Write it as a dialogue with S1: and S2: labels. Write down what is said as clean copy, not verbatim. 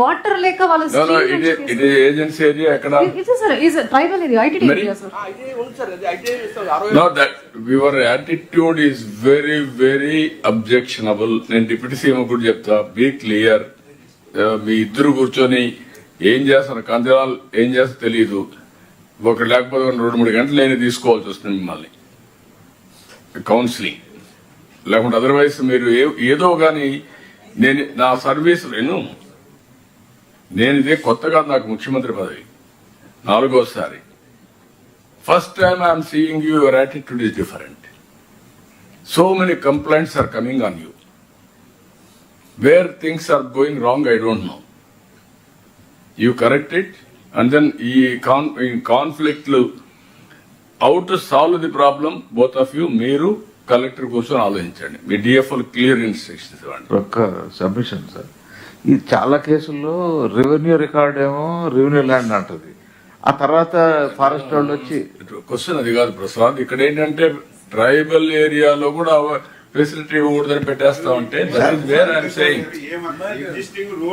S1: Water లేక వాళ్ళు
S2: ఇది ఏజెన్సీ ఏరియా ఎక్కడ
S1: tribal area IT area sir.
S2: No, that your attitude is very, very objectionable. నేను deputy CM కూడా చెప్తా, బీ క్లియర్. మీ ఇద్దరు కూర్చొని ఏం చేస్తారు, కందిరాలు ఏం చేస్తారో తెలియదు. ఒకటి లేకపోతే 2-3 గంటలు నేను తీసుకోవాల్సి వస్తుంది మిమ్మల్ని కౌన్సిలింగ్, లేకుంటే అదర్వైజ్ మీరు ఏదో కానీ నేను నా సర్వీస్ నేను ఇదే కొత్తగా నాకు ముఖ్యమంత్రి పదవి 4వ సారి. First time I am seeing you, your attitude is different. So many complaints are coming on you. Where things are going wrong, I don't know. You correct it, and then in conflict, how to solve the problem, both of you, మీరు collector కూర్చొని ఆలోచించండి. మీ DFO clear instructions ఇవ్వండి.
S3: ఒక్క submission sir, ఈ చాలా కేసుల్లో revenue record ఏమో revenue land అంటది, ఆ తర్వాత ఫారెస్ట్ వాళ్ళు వచ్చి
S2: క్వశ్చన్ అది కాదు ప్రసాద్. ఇక్కడ ఏంటంటే ట్రైబల్ ఏరియాలో కూడా ఫెసిలిటీ ఇవ్వకూడదని పెట్టేస్తా ఉంటే that is where I'm saying.